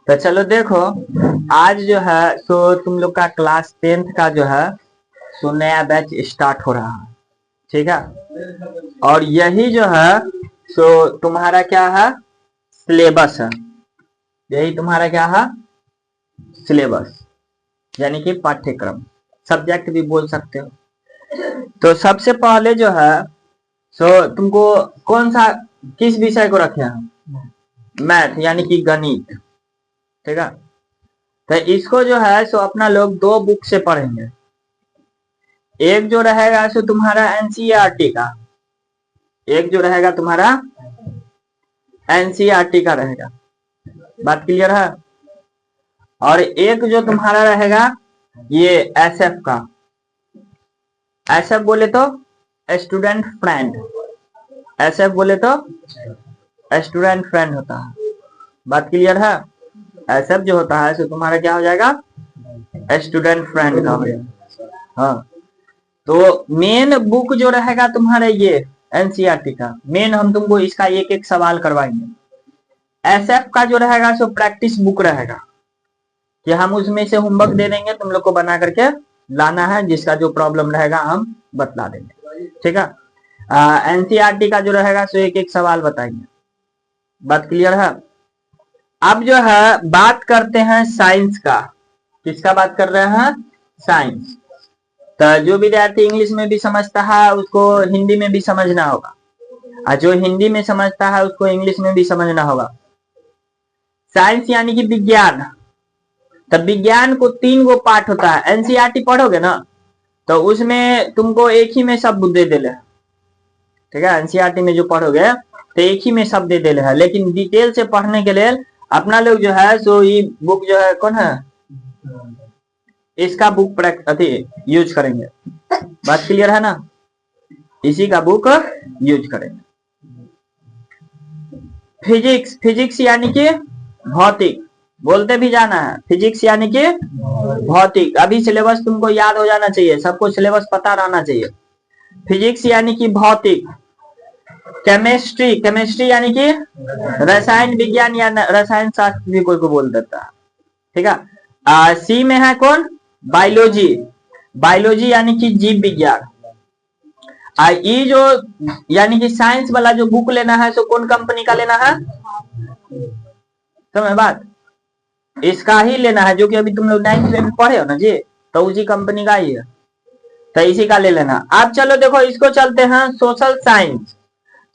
तो चलो देखो, आज जो है सो तुम लोग का क्लास 10th का जो है सो नया बैच स्टार्ट हो रहा है, ठीक है। और यही जो है सो तुम्हारा क्या है, सिलेबस है। यही तुम्हारा क्या है, सिलेबस, यानी कि पाठ्यक्रम, सब्जेक्ट भी बोल सकते हो। तो सबसे पहले जो है सो तुमको कौन सा, किस विषय को रखे हैं, मैथ यानी कि गणित, ठीक है। तो इसको जो है सो अपना लोग दो बुक से पढ़ेंगे। एक जो रहेगा सो तुम्हारा एनसीईआरटी का, एक जो रहेगा तुम्हारा एनसीईआरटी का रहेगा, बात क्लियर है। और एक जो तुम्हारा रहेगा ये एसएफ का। एसएफ बोले तो स्टूडेंट फ्रेंड, एसएफ बोले तो स्टूडेंट फ्रेंड होता है, बात क्लियर है। एसएफ जो होता है सो तुम्हारा क्या हो जाएगा, स्टूडेंट फ्रेंड का हो जाएगा। हाँ, तो मेन बुक जो रहेगा तुम्हारे ये एनसीईआरटी का, मेन हम तुमको इसका एक एक सवाल करवाएंगे। एसएफ का जो रहेगा सो प्रैक्टिस बुक रहेगा, कि हम उसमें से होमवर्क दे देंगे, तुम लोग को बना करके लाना है, जिसका जो प्रॉब्लम रहेगा हम बतला देंगे, ठीक है। एनसीईआरटी का जो रहेगा सो एक एक सवाल बताएंगे, बात क्लियर है। अब जो है बात करते हैं साइंस का। किसका बात कर रहे हैं, साइंस। तो जो विद्यार्थी इंग्लिश में भी समझता है उसको हिंदी में भी समझना होगा, और जो हिंदी में समझता है उसको इंग्लिश में भी समझना होगा। साइंस यानी कि विज्ञान। तो विज्ञान को 3 गो पार्ट होता है। एनसीईआरटी पढ़ोगे ना तो उसमें तुमको एक ही में सब दे देले, ठीक है। एनसीईआरटी में जो पढ़ोगे तो एक ही में सब दे देले है, लेकिन डिटेल से पढ़ने के लिए अपना लोग जो है सो ये बुक जो है कौन है, इसका बुक यूज करेंगे, बात क्लियर है ना। इसी का बुक यूज करेंगे। फिजिक्स, फिजिक्स यानी कि भौतिक, बोलते भी जाना है, फिजिक्स यानी कि भौतिक। अभी सिलेबस तुमको याद हो जाना चाहिए, सबको सिलेबस पता रहना चाहिए। फिजिक्स यानी कि भौतिक। केमिस्ट्री, केमिस्ट्री यानी कि रसायन विज्ञान या रसायन शास्त्र भी कोई को बोल देता है, ठीक है। सी में है कौन, बायोलॉजी, बायोलॉजी यानी कि जीव विज्ञान। ये जो यानी कि साइंस वाला जो बुक लेना है सो कौन कंपनी का लेना है, समझ बात, इसका ही लेना है, जो कि अभी तुम लोग 9th में पढ़े हो ना जी, तो उसी कंपनी का ही है, तो इसी का ले लेना। अब चलो देखो इसको चलते हैं सोशल साइंस।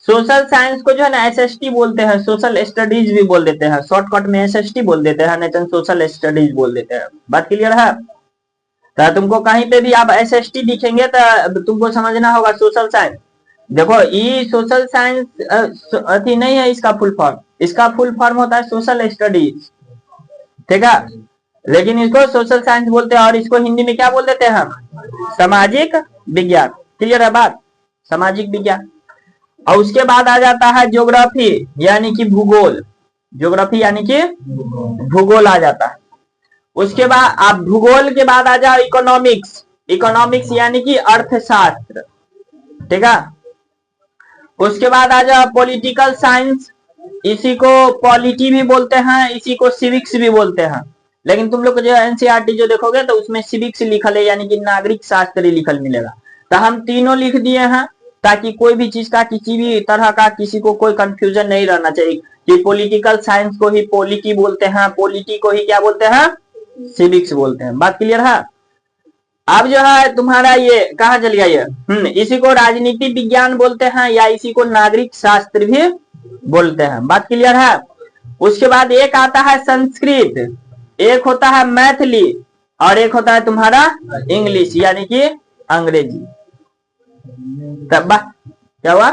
सोशल साइंस को जो है ना एसएसटी बोलते हैं, सोशल स्टडीज भी बोल देते हैं, शॉर्टकट में एसएसटी बोल देते हैं, नहीं तो सोशल स्टडीज बोल देते हैं, बात क्लियर है। तो तुमको कहीं पे भी आप एसएसटी दिखेंगे तो तुमको समझना होगा सोशल साइंस। देखो ये सोशल साइंस अति नहीं है इसका फुल फॉर्म, इसका फुल फॉर्म होता है सोशल स्टडीज, ठीक है। लेकिन इसको सोशल साइंस बोलते हैं, और इसको हिंदी में क्या बोल देते हैं हम, सामाजिक विज्ञान, क्लियर है बात, सामाजिक विज्ञान। और उसके बाद आ जाता है ज्योग्राफी यानी कि भूगोल, ज्योग्राफी यानी कि भूगोल आ जाता है। उसके बाद आप भूगोल के बाद आ जाओ इकोनॉमिक्स, इकोनॉमिक्स यानी कि अर्थशास्त्र, ठीक है। उसके बाद आ जाओ पॉलिटिकल साइंस, इसी को पॉलिटी भी बोलते हैं, इसी को सिविक्स भी बोलते हैं। लेकिन तुम लोग जो एनसीईआरटी जो देखोगे तो उसमें सिविक्स लिखल है, यानी कि नागरिक शास्त्र लिखल मिलेगा। तो हम तीनों लिख दिए हैं ताकि कोई भी चीज का, किसी भी तरह का किसी को कोई कंफ्यूजन नहीं रहना चाहिए कि पॉलिटिकल साइंस को ही पॉलिटी बोलते हैं, पॉलिटी को ही क्या बोलते हैं, सिविक्स बोलते हैं, बात क्लियर है। अब जो है तुम्हारा ये कहाँ चल गया ये, इसी को राजनीति विज्ञान बोलते हैं या इसी को नागरिक शास्त्र भी बोलते हैं, बात क्लियर है। उसके बाद एक आता है संस्कृत, एक होता है मैथिली, और एक होता है तुम्हारा इंग्लिश यानी कि अंग्रेजी। तब क्या हुआ,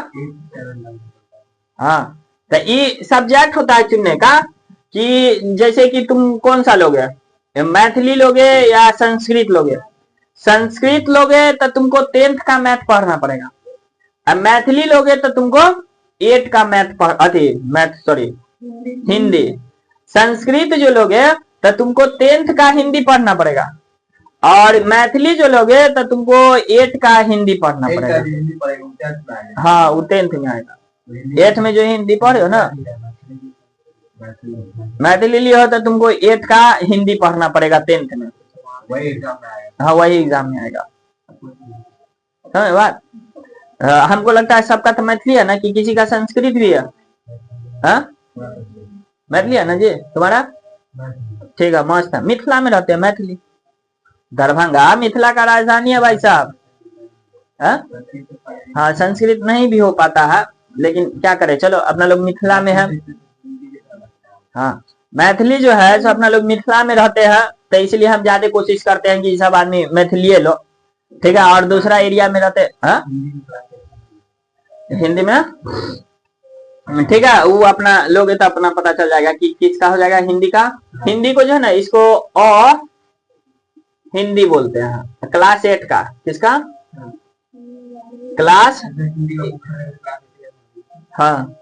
हाँ, तो ये सब्जेक्ट होता है चुनने का, कि जैसे कि तुम कौन सा लोगे, मैथिली लोगे या संस्कृत लोगे। संस्कृत लोगे तो तुमको 10th का मैथ पढ़ना पड़ेगा, अब मैथिली लोगे तो तुमको 8 का हिंदी। संस्कृत जो लोगे तो तुमको 10th का हिंदी पढ़ना पड़ेगा, और मैथिली जो लोगे तो तुमको 8 का हिंदी पढ़ना पड़ेगा। हाँ वो 10th में आएगा, 8th में जो हिंदी पढ़े हो ना, मैथिली लिए हो तो तुमको 8 का हिंदी पढ़ना पड़ेगा 10th में, वही एग्जाम में आएगा। हाँ वही एग्जाम में आएगा, समझ बात। हमको लगता है सबका तो मैथिली है ना, कि किसी का संस्कृत भी है? हाँ मैथिली है ना जी तुम्हारा? ठीक है, मस्त है। मिथिला में रहते हैं मैथिली, दरभंगा मिथिला का राजधानी है भाई साहब। हाँ संस्कृत नहीं भी हो पाता है, लेकिन क्या करें, चलो अपना लोग मिथिला में है। हाँ मैथिली जो है सो अपना लोग मिथिला में रहते हैं, तो इसलिए हम ज्यादा कोशिश करते हैं कि सब आदमी मैथिली लो, ठीक है। और दूसरा एरिया में रहते हैं हिंदी में, ठीक है। वो अपना लोग तो अपना पता चल जाएगा कि किसका हो जाएगा हिंदी का। हिंदी को जो है ना इसको हिंदी बोलते हैं। क्लास 8 का, किसका क्लास, हाँ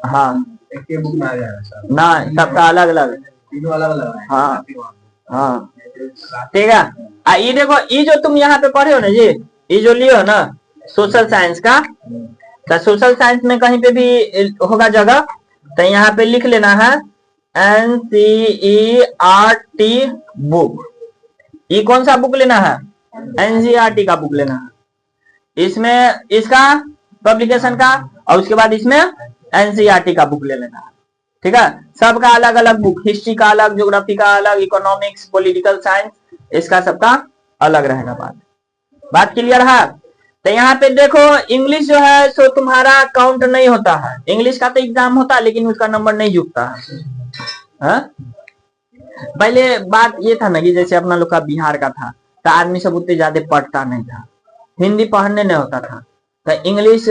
हाँ ना, सबका अलग अलग, हाँ हाँ ठीक है। ये देखो, ये जो तुम यहाँ पे पढ़े हो ना जी, ये जो लियो ना सोशल साइंस का, तो सोशल साइंस में कहीं पे भी होगा जगह तो यहाँ पे लिख लेना है NCERT बुक। ये कौन सा बुक लेना है? NCERT का बुक लेना है। इसमें इसका पब्लिकेशन का, और उसके बाद इसमें NCERT का बुक ले लेना है, ठीक है। सबका अलग अलग बुक, हिस्ट्री का अलग, ज्योग्राफी का अलग, इकोनॉमिक्स, पॉलिटिकल साइंस, इसका सबका अलग रहेगा। बात क्लियर है? तो यहाँ पे देखो इंग्लिश जो है सो तुम्हारा काउंट नहीं होता है। इंग्लिश का तो एग्जाम होता है लेकिन उसका नंबर नहीं जुटता है। पहले बात ये था ना कि जैसे अपना लोग का बिहार का था तो आदमी सब उतने ज्यादा पढ़ता नहीं था, हिंदी पढ़ने नहीं होता था, तो इंग्लिश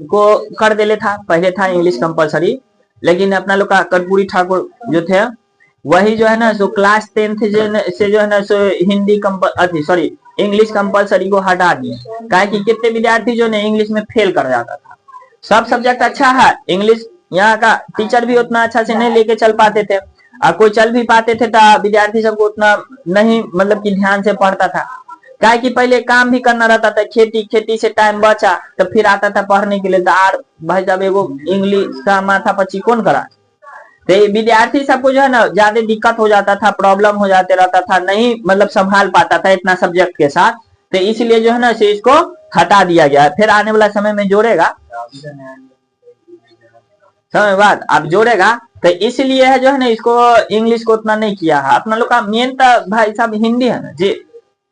को कर देले था। पहले था इंग्लिश कंपलसरी, लेकिन अपना लोग का कर्पूरी ठाकुर जो थे वही जो है ना सो क्लास 10th से जो है ना सो हिंदी सॉरी इंग्लिश कंपलसरी को हटा दिए। कहा कि कितने विद्यार्थी जो ने इंग्लिश में फेल कर जाता था। सब सब्जेक्ट अच्छा है, इंग्लिश यहाँ का टीचर भी उतना अच्छा से नहीं लेके चल पाते थे, और कोई चल भी पाते थे तो विद्यार्थी सबको उतना नहीं मतलब कि ध्यान से पढ़ता था। क्या कि पहले काम भी करना रहता था, खेती से टाइम बचा तो फिर आता था पढ़ने के लिए। तो आर भाई साहब एगो इंग्लिश का माथा पची कौन करा, तो विद्यार्थी सबको जो है ना ज्यादा दिक्कत हो जाता था, प्रॉब्लम हो जाते रहता था, नहीं मतलब संभाल पाता था इतना सब्जेक्ट के साथ। तो इसलिए जो है ना से इसको हटा दिया गया। फिर आने वाला समय में जोड़ेगा, समझ बात, अब जोड़ेगा। तो इसलिए है जो है ना इसको इंग्लिश को उतना नहीं किया है। अपना लोग का मेन तो भाई साहब हिंदी है ना जी,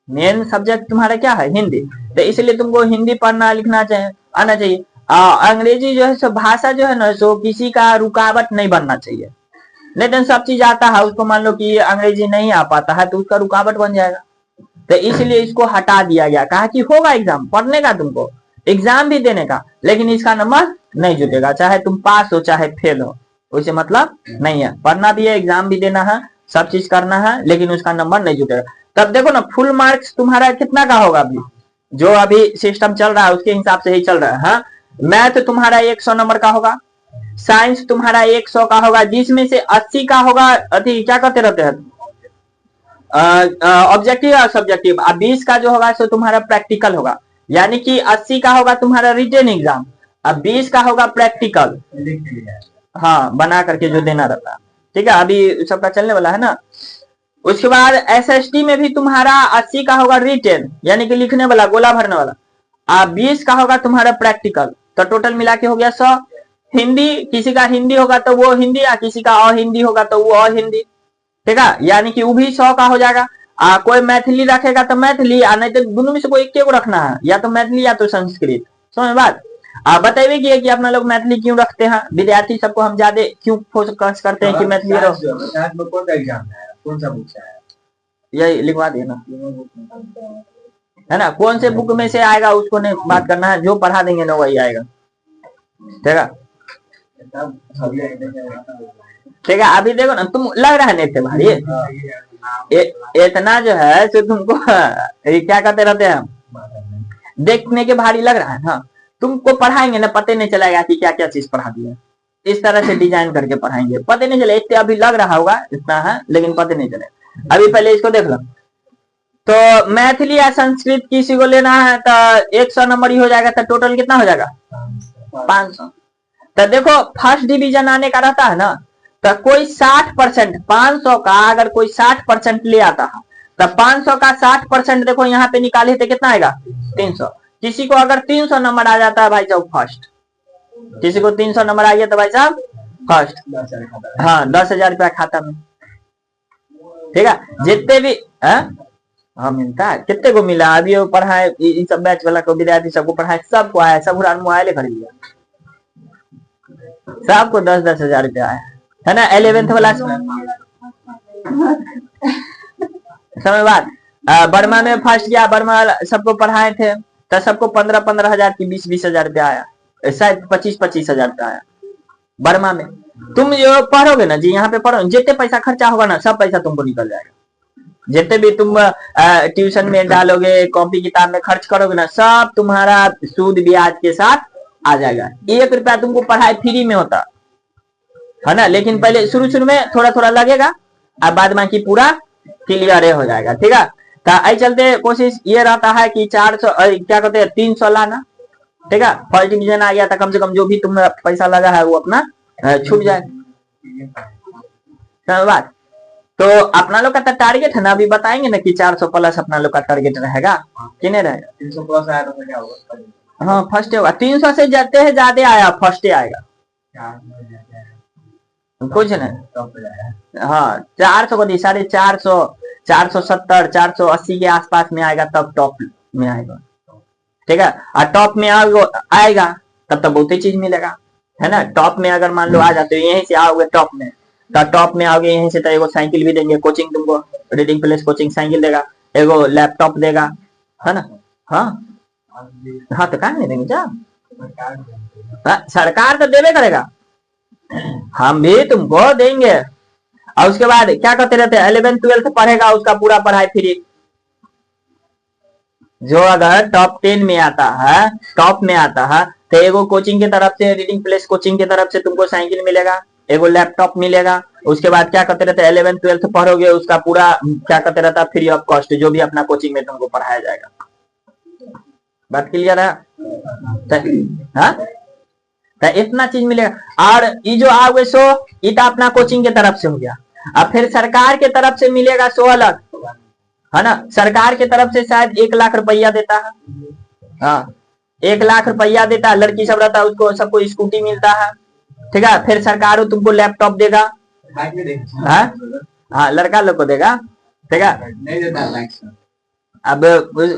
मेन सब्जेक्ट तुम्हारा क्या है? हिंदी। तो इसलिए तुमको हिंदी पढ़ना लिखना आना चाहिए। अंग्रेजी जो है सो भाषा जो है ना सो किसी का रुकावट नहीं बनना चाहिए। लेकिन सब चीज आता है उसको, मान लो कि अंग्रेजी नहीं आ पाता है तो उसका रुकावट बन जाएगा। तो इसलिए इसको हटा दिया गया। कहा कि होगा एग्जाम पढ़ने का, तुमको एग्जाम भी देने का, लेकिन इसका नंबर नहीं जुटेगा, चाहे तुम पास हो चाहे फेल हो, उसे मतलब नहीं है। पढ़ना भी है, एग्जाम भी देना है, सब चीज करना है, लेकिन उसका नंबर नहीं जुटेगा। तब देखो ना फुल मार्क्स तुम्हारा कितना का होगा? अभी जो अभी सिस्टम चल रहा है उसके हिसाब से ही चल रहा है। हाँ मैथ तुम्हारा 100 नंबर का होगा, साइंस तुम्हारा 100 का होगा, जिसमें से 80 का होगा अति क्या करते रहते हैं ऑब्जेक्टिव और सब्जेक्टिव। 20 का जो होगा सो तुम्हारा प्रैक्टिकल होगा, यानी कि 80 का होगा तुम्हारा रिटन एग्जाम, अब 20 का होगा प्रैक्टिकल, हाँ बना करके जो देना रहता है, ठीक है। अभी सबका चलने वाला है ना। उसके बाद SST में भी तुम्हारा 80 का होगा रिटन, यानी कि लिखने वाला, गोला भरने वाला, 20 का होगा तुम्हारा प्रैक्टिकल, तो टोटल मिला के हो गया 100। हिंदी, किसी का हिंदी होगा तो वो हिंदी, या किसी का अहिंदी होगा तो वो अहिंदी, ठीक है, यानी कि वो भी 100 का हो जाएगा। कोई मैथिली रखेगा तो मैथिली, नहीं तो दोनों में से कोई एक को रखना है, या तो मैथिली या तो संस्कृत। समझ बात। बताइए कि अपना लोग मैथिली क्यों रखते हैं, विद्यार्थी सबको हम ज्यादा क्यों फोकस करते हैं कि मैथिली यही लिखवा दिए ना, है ना। कौन से बुक में से आएगा उसको नहीं बात करना है, जो पढ़ा देंगे ना वही आएगा, ठीक है। ठीक है अभी देखो ना, तुम लग रहा है नहीं थे भाई, इतना जो है तो तुमको क्या कहते रहते हैं, देखने के भारी लग रहा है। हाँ तुमको पढ़ाएंगे ना पता नहीं चलेगा कि क्या क्या चीज पढ़ा दिया, इस तरह से डिजाइन करके पढ़ाएंगे, पता नहीं चले। इतने अभी लग रहा होगा इतना है, लेकिन पता नहीं चले। अभी पहले इसको देख लो, तो मैथिली या संस्कृत किसी को लेना है तो 100 नंबर ही हो जाएगा, तो टोटल कितना हो जाएगा? 500। तो देखो फर्स्ट डिवीजन आने का रहता है ना, तो कोई 60%, 500 का अगर कोई 60% ले आता है, तो 500 का 60% देखो यहाँ पे निकाले तो कितना आएगा 300। किसी को अगर 300 नंबर आ जाता है भाई साहब फर्स्ट, किसी को 300 नंबर आ गया तो भाई साहब फर्स्ट, हाँ 10,000 रुपया खाता में। ठीक है, जितने भी हाँ मिलता है, कितने को मिला अभी वो पढ़ाए, इन सब बैच वाला को विद्यार्थी सबको पढ़ाए, सबको आया, सब मोबाइल खरीद लिया, सबको 10,000 रुपया आया है ना 11th वाला। समय बाद बर्मा में फर्स्ट गया, बर्मा सबको पढ़ाए थे तो सबको 15,000 की 20,000 रुपया आया, शायद 25,000 रुपया आया बर्मा में। तुम जो पढ़ोगे ना जी, यहाँ पे पढ़ो, जितने पैसा खर्चा होगा ना सब पैसा तुमको निकल जाएगा, जितने भी तुम ट्यूशन में डालोगे, कॉपी किताब में खर्च करोगे ना, सब तुम्हारा सूद ब्याज के साथ आ जाएगा। 1 रुपया तुमको पढ़ाई फ्री में होता है ना, लेकिन पहले शुरू में थोड़ा थोड़ा लगेगा, अब बाद में पूरा क्लियर हो जाएगा। ठीक है, तो आई चलते कोशिश ये रहता है कि 400 क्या कहते हैं 300 लाना। ठीक है, फर्स्ट डिवीजन आ गया था, कम से कम जो भी तुम पैसा लगा है वो अपना छूट जाए। बात तो अपना लोग का तो टारगेट है ना, अभी बताएंगे ना कि 400 प्लस अपना लोग का टारगेट रहेगा कि नहीं रहेगा। 300 प्लस आया तो क्या होगा? हाँ फर्स्ट होगा, 300 से जाते हैं ज्यादा आया फर्स्ट आएगा, कुछ नहीं। हाँ 400 को दी, 450, 470, 480 के आसपास में आएगा तब टॉप में आएगा। ठीक है, और टॉप में आएगा तब तो बहुत ही चीज मिलेगा, है ना। टॉप में अगर मान लो आ जाते हो, यहीं से आओगे टॉप में, तो टॉप में आओगे यहीं से तो एगो साइकिल भी देंगे, कोचिंग तुमको रीडिंग प्लेस कोचिंग साइकिल देगा, एगो लैपटॉप देगा, है ना। हाँ हाँ तो कहा नहीं देंगे क्या, सरकार तो देवे करेगा, हम भी तुमको देंगे। और उसके बाद क्या करते रहते हैं, 11th 12th पढ़ेगा उसका पूरा पढ़ाई फ्री। जो अगर टॉप 10 में आता है, टॉप में आता है, तो एगो कोचिंग की तरफ से, रीडिंग प्लेस कोचिंग की तरफ से तुमको साइकिल मिलेगा, एगो लैपटॉप मिलेगा। उसके बाद क्या करते रहते हैं, 11th 12th पढ़ोगे उसका पूरा क्या करते रहता है फ्री ऑफ कॉस्ट, जो भी अपना कोचिंग में तुमको पढ़ाया जाएगा। बात क्लियर है? हाँ तो इतना चीज मिलेगा। और ये जो आओगे सो ये तो अपना कोचिंग के तरफ से हो गया, अब फिर सरकार के तरफ से मिलेगा 100 अलग, है ना। सरकार के तरफ से शायद 1 लाख रुपया देता है, हाँ 1 लाख रुपया देता है, लड़की सब रहता है उसको सबको स्कूटी मिलता है। ठीक है, फिर सरकार तुमको लैपटॉप देगा, हाँ लड़का लोग को देगा। ठीक है, अब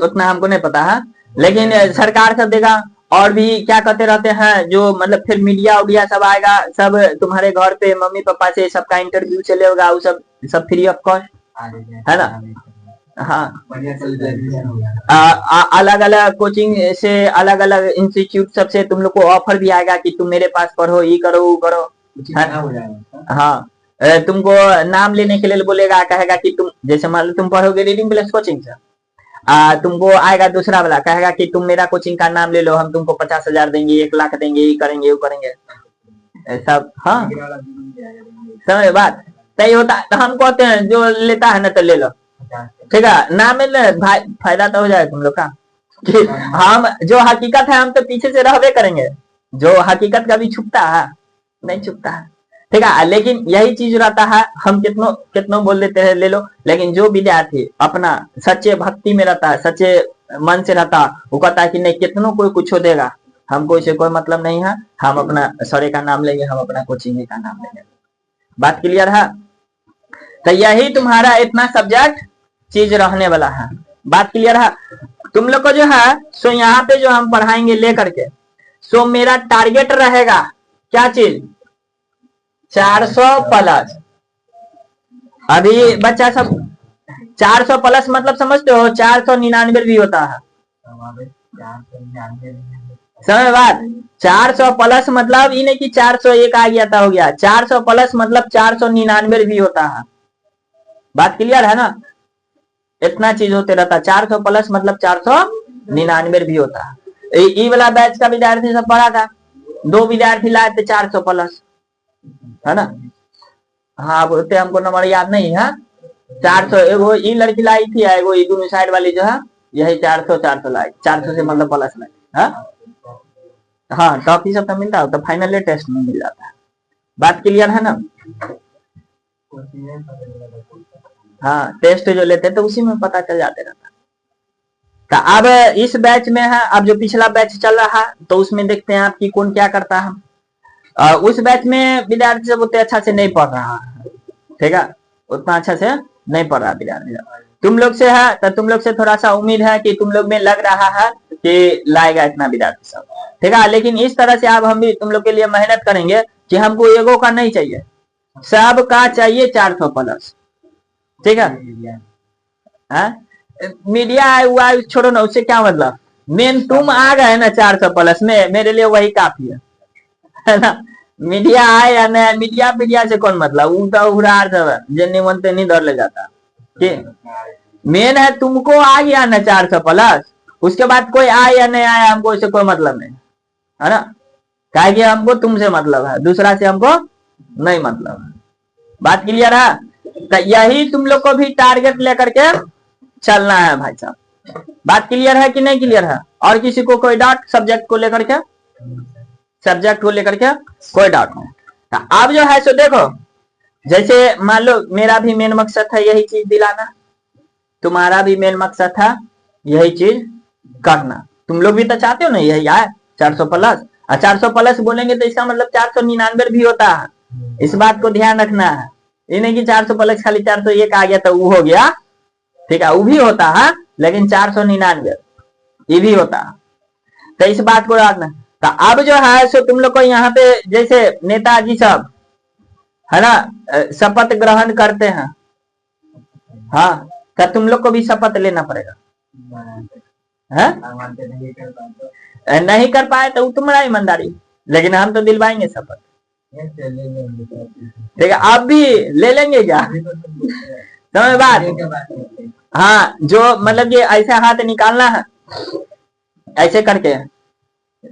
उतना हमको नहीं पता है, लेकिन सरकार सब देगा। और भी क्या कहते रहते हैं, जो मतलब फिर मीडिया उडिया सब आएगा, सब तुम्हारे घर पे मम्मी पापा से सबका इंटरव्यू चलेगा, वो सब फ्री ऑफ कॉस्ट, है ना। हाँ अलग अलग कोचिंग से, अलग अलग इंस्टीट्यूट सब से तुम लोग को ऑफर भी आएगा कि तुम मेरे पास पढ़ो, ये करो वो करो, हाँ तुमको नाम लेने के लिए बोलेगा, कहेगा कि तुम जैसे मान लो तुम पढ़ोगे रीडिंग प्लस कोचिंग से, तुमको आएगा दूसरा वाला, कहेगा कि तुम मेरा कोचिंग का नाम ले लो, हम तुमको 50,000 देंगे, 1 लाख देंगे, ये करेंगे वो करेंगे सब। हाँ समझ बात, तय होता तो हम कहते हैं जो लेता है ना तो ले लो। ठीक है, नाम ले भाई, फायदा तो हो जाएगा तुम लोग का कि हम जो हकीकत है हम तो पीछे से रहबे करेंगे, जो हकीकत कभी छुपता है नहीं छुपता है। ठीक है, लेकिन यही चीज रहता है, हम कितनों बोल देते हैं ले लो, लेकिन जो विद्यार्थी अपना सच्चे भक्ति में रहता है, सच्चे मन से रहता है, वो कहता है कि नहीं कितनों कोई कुछ देगा, हमको इसे कोई मतलब नहीं है, हम अपना सरे का नाम लेंगे, हम अपना कोचिंग का नाम लेंगे। बात क्लियर है? तो यही तुम्हारा इतना सब्जेक्ट चीज रहने वाला है। बात क्लियर है? तुम लोग को जो है सो यहाँ पे जो हम पढ़ाएंगे लेकर के, सो मेरा टारगेट रहेगा क्या चीज, 400 प्लस। अभी बच्चा सब 400 प्लस मतलब समझते हो, 499 भी होता है, समझ बात। 400 प्लस मतलब ये नहीं कि 401 आ गया था हो गया, 400 प्लस मतलब 499 भी होता है। बात क्लियर है ना, इतना चीज होते रहता है। 400 प्लस मतलब 499 भी होता है। ई वाला बैच का विद्यार्थी सब पढ़ा था, 2 विद्यार्थी लाए थे 400 प्लस, है ना। हाँ बोलते हमको नंबर याद नहीं है, 400 एगो ई लड़की लाई थी, एगो ई दोनों साइड वाली जो है यही 400 लाई, 400 से मतलब प्लस लाई। हाँ टॉप ही सब तो मिलता है, तो फाइनल टेस्ट में मिल जाता है। बात क्लियर है ना? हाँ टेस्ट जो लेते हैं तो उसी में पता चल जाते रहता। तो अब इस बैच में है, अब जो पिछला बैच चल रहा है तो उसमें देखते हैं आपकी कौन क्या करता है। उस बैच में विद्यार्थी सब उतने अच्छा से नहीं पढ़ रहा है, ठीक है, उतना अच्छा से नहीं पढ़ रहा विद्यार्थी। तुम लोग से है तो तुम लोग से थोड़ा सा उम्मीद है कि तुम लोग में लग रहा है कि लाएगा इतना विद्यार्थी सब, ठीक है। लेकिन इस तरह से अब हम भी तुम लोग के लिए मेहनत करेंगे कि हमको एगो का नहीं चाहिए, सब का चाहिए 400 प्लस, ठीक है। मीडिया हुआ छोड़ो ना, उससे क्या मतलब, मेन तुम आ गए ना 400 प्लस में, मेरे लिए वही काफी है ना। मीडिया आए या नहीं, मीडिया से कौन मतलब, उनका उड़ार सब जिन्नी मनते नहीं दौड़ ले जाता, ठीक। मेन है तुमको आ गया ना 400 प्लस, उसके बाद कोई आए या नहीं आया हमको इससे कोई मतलब नहीं है ना, क्या कि हमको तुमसे मतलब है, दूसरा से हमको नहीं मतलब है। बात क्लियर है? तो यही तुम लोग को भी टारगेट लेकर के चलना है भाई साहब। बात क्लियर है कि नहीं क्लियर है? और किसी को कोई डाउट सब्जेक्ट को लेकर के? सब्जेक्ट को लेकर के कोई डाउट नहीं। तो अब जो है सो देखो, जैसे मान लो मेरा भी मेन मकसद था यही चीज दिलाना, तुम्हारा भी मेन मकसद था यही चीज करना, तुम लोग भी तो चाहते हो ना यही आए 400 प्लस। 400 प्लस बोलेंगे तो इसका मतलब 499 भी होता है, इस बात को ध्यान रखना है। ये नहीं कि 400 प्लस खाली 401 आ गया तो वो हो गया, ठीक है, वो भी होता है, लेकिन 499 ये भी होता है, तो इस बात को रखना। तो अब जो है सो तुम लोग को यहाँ पे जैसे नेताजी सब है ना शपथ ग्रहण करते हैं, हाँ, तो तुम लोग को भी शपथ लेना पड़ेगा है? नहीं कर पाए तो तुम्हारा ईमानदारी, लेकिन हम तो दिलवाएंगे शपथ, ठीक है। आप भी ले लेंगे क्या, समझ बात? हाँ, जो मतलब ये ऐसे हाथ निकालना है ऐसे करके,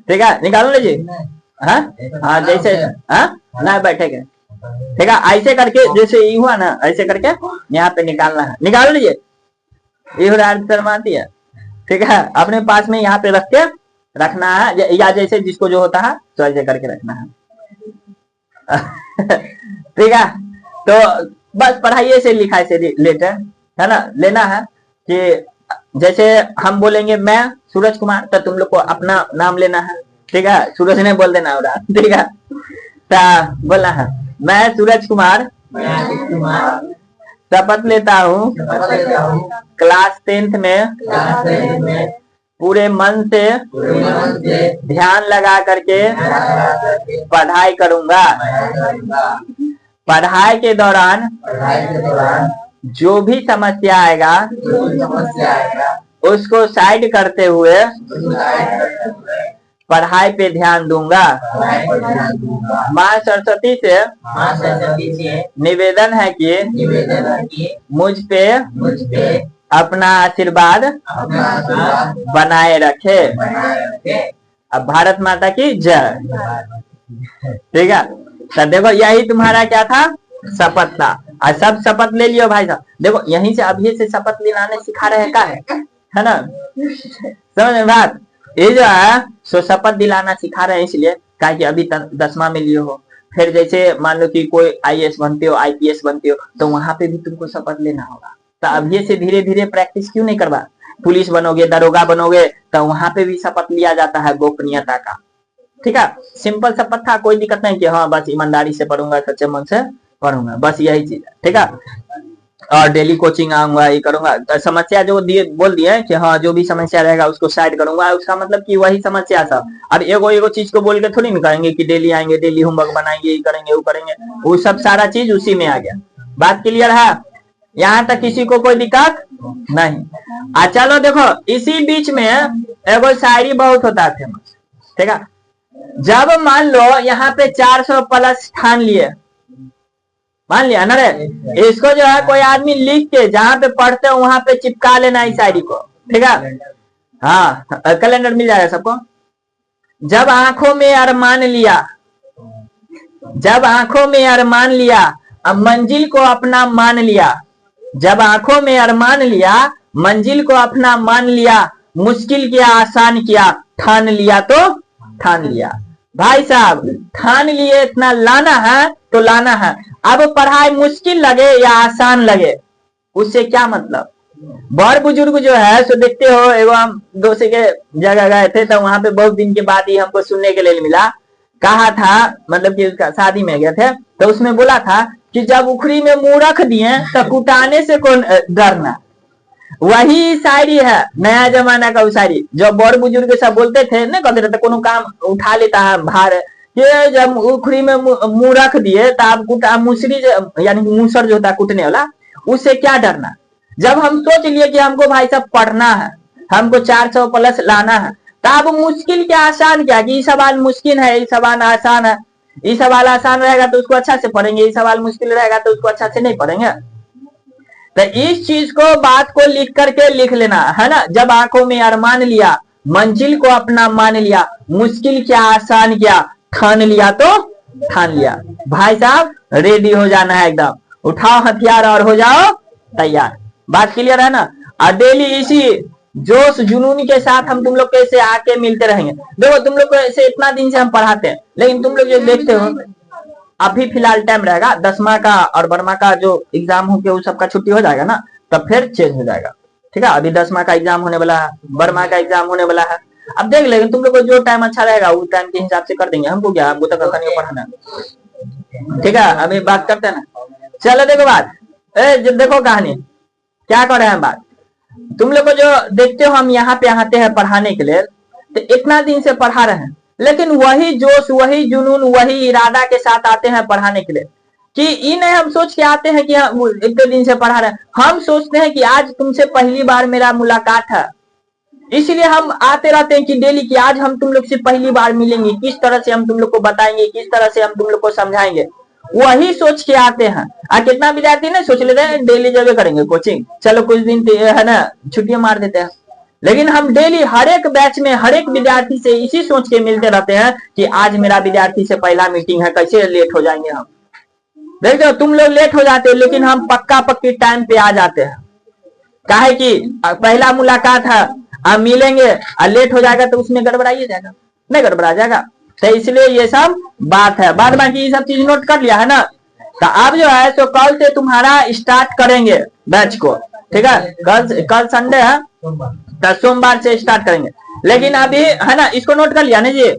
ठीक है, निकालो लीजिए। हाँ हाँ जैसे, हाँ ना बैठेगा, ठीक है, ऐसे करके जैसे ये हुआ ना, ऐसे करके यहाँ पे निकालना है, निकाल लीजिए। ये शर्माती है, ठीक है, अपने पास में यहाँ पे रख के रखना है, या जैसे जिसको जो होता है तो ऐसे करके रखना है। ठीक है, तो बस पढ़ाई से लिखाई से रिलेटेड है ना, लेना है कि जैसे हम बोलेंगे मैं सूरज कुमार, तो तुम लोग को अपना नाम लेना है, ठीक है, सूरज ने बोल देना होगा, ठीक है, तो बोलना है मैं सूरज कुमार शपथ लेता हूँ क्लास 10th में पूरे मन से ध्यान लगा करके पढ़ाई करूंगा, पढ़ाई के दौरान जो भी समस्या आएगा उसको साइड करते हुए पढ़ाई पे ध्यान दूंगा। माँ सरस्वती से निवेदन है कि मुझ पे अपना आशीर्वाद बनाए रखे। अब भारत माता की जय, ठीक है। तो देखो यही तुम्हारा क्या था, शपथ था। आज सब शपथ ले लियो भाई साहब, देखो यहीं से अभी से शपथ लेने सिखा रहे का है ना, समझ बात। ये जो है सो शपथ दिलाना सिखा रहे हैं, इसलिए क्या कि अभी 10वां में लिए हो, फिर जैसे मान लो कि कोई IAS बनते हो, IPS बनते हो, तो वहां पे भी तुमको शपथ लेना होगा। तो अभी से धीरे धीरे प्रैक्टिस क्यों नहीं करवा, पुलिस बनोगे, दरोगा बनोगे, तो वहां पे भी शपथ लिया जाता है गोपनीयता का, ठीक है। सिंपल शपथ था, कोई दिक्कत नहीं कि हाँ बस ईमानदारी से पढ़ूंगा, सच्चे मन से पढ़ूंगा, बस यही चीज है, ठीक है। और डेली कोचिंग आऊंगा, ये करूंगा, तो समस्या जो बोल दिए कि हाँ जो भी समस्या रहेगा उसको साइड करूंगा, उसका मतलब कि वही समस्या सब। और एगो चीज को बोल के थोड़ी नहीं करेंगे कि डेली आएंगे, डेली होमवर्क बनाएंगे, ये करेंगे वो करेंगे, वो सब सारा चीज उसी में आ गया। बात क्लियर है? यहाँ तक किसी को कोई दिक्कत नहीं। चलो देखो, इसी बीच में एगो शायरी बहुत होता है फेमस, ठीक है। जब मान लो यहाँ पे 400 प्लस ठान लिए, मान लिया ना रे, इसको जो है कोई आदमी लिख के जहाँ पे पढ़ते हो वहां पे चिपका लेना इस शायरी को, ठीक है। हाँ कैलेंडर मिल जाएगा सबको। जब आंखों में अरमान लिया, जब आंखों में अरमान लिया, अब मंजिल को अपना मान लिया। जब आंखों में अरमान लिया, मंजिल को अपना मान लिया, मुश्किल किया आसान किया, ठान लिया तो ठान लिया। भाई साहब ठान लिए इतना लाना है तो लाना है। अब पढ़ाई मुश्किल लगे या आसान लगे उससे क्या मतलब। बड़ बुजुर्ग जो है सो देखते हो, एवं हम दोस्त के जगह गए थे तो वहां पे बहुत दिन के बाद ही हमको सुनने के लिए मिला, कहा था मतलब कि उसका शादी में गए थे तो उसमें बोला था कि जब उखड़ी में मुंह रख दिए तो कुटाने से कौन डरना। वही शायरी है, नया जमाना का शायरी जो बड़ बुजुर्ग सब बोलते थे ना, कहते रहते कोनो काम उठा लेता है भार, ये जब उखड़ी में मुंह रख दिए तो आप कुटा मुसरी यानी मूसर जो होता है कुटने वाला, उससे क्या डरना। जब हम सोच लिए कि हमको भाई साहब पढ़ना है, हमको 400 प्लस लाना है, तो अब मुश्किल क्या आसान क्या, कि ये सवाल मुश्किल है ये सवाल आसान है, ये सवाल आसान रहेगा तो उसको अच्छा से पढ़ेंगे, ये सवाल मुश्किल रहेगा तो उसको अच्छा से नहीं पढ़ेंगे। तो इस चीज को बात को लिख करके लिख लेना है ना। जब आंखों में अरमान लिया, मंजिल को अपना मान लिया, मुश्किल क्या आसान क्या, ठान लिया तो ठान लिया। भाई साहब रेडी हो जाना है एकदम, उठाओ हथियार और हो जाओ तैयार। बात क्लियर है ना। और डेली इसी जोश जुनून के साथ हम तुम लोग के ऐसे आके मिलते रहेंगे। देखो तुम लोग को ऐसे इतना दिन से हम पढ़ाते हैं, लेकिन तुम लोग जो देखते हो अभी फिलहाल टाइम रहेगा 10वां का और 12वां का जो एग्जाम हो गया वो सबका छुट्टी हो जाएगा ना, तब फिर चेंज हो जाएगा। ठीक है, अभी 10वां का एग्जाम होने वाला है, 12वां का एग्जाम होने वाला है। अब देख लेंगे तुम लोग को जो टाइम अच्छा रहेगा उस टाइम के हिसाब से कर देंगे। हमको क्या, हमको तो कखन पढ़ाना। ठीक है, अभी बात करते हैं ना। चलो देखो बात, देखो कहानी क्या कर रहे हैं बात। तुम लोग को जो देखते हो हम यहाँ पे आते हैं पढ़ाने के लिए, तो इतना दिन से पढ़ा रहे हैं, लेकिन वही जोश वही जुनून वही इरादा के साथ आते हैं पढ़ाने के लिए, कि ये नहीं हम सोच के आते हैं कि हम इतने दिन से पढ़ा रहे हैं। हम सोचते हैं कि आज तुमसे पहली बार मेरा मुलाकात है, इसलिए हम आते रहते हैं कि डेली की आज हम तुम लोग से पहली बार मिलेंगे, किस तरह से हम तुम लोग को बताएंगे, किस तरह से हम तुम लोग को समझाएंगे, वही सोच के आते हैं। कितना विद्यार्थी ना सोच लेते हैं डेली जब करेंगे कोचिंग, चलो कुछ दिन है ना छुट्टियां मार देते हैं, लेकिन हम डेली हर एक बैच में हर एक विद्यार्थी से इसी सोच के मिलते रहते हैं कि आज मेरा विद्यार्थी से पहला मीटिंग है, कैसे लेट हो जाएंगे हम। देखते हो तुम लोग लेट हो जाते हो, लेकिन हम पक्का पक्की टाइम पे आ जाते हैं। काहे कि पहला मुलाकात है, अब मिलेंगे और लेट हो जाएगा तो उसमें गड़बड़ाइए जाएगा, नहीं गड़बड़ा जाएगा। तो इसलिए ये सब बात है। बाद बाकी ये सब चीज नोट कर लिया है ना। तो अब जो है तो कल से तुम्हारा स्टार्ट करेंगे बैच को। ठीक है, कल संडे है तो सोमवार से स्टार्ट करेंगे। लेकिन अभी है ना, इसको नोट कर लिया ना जी।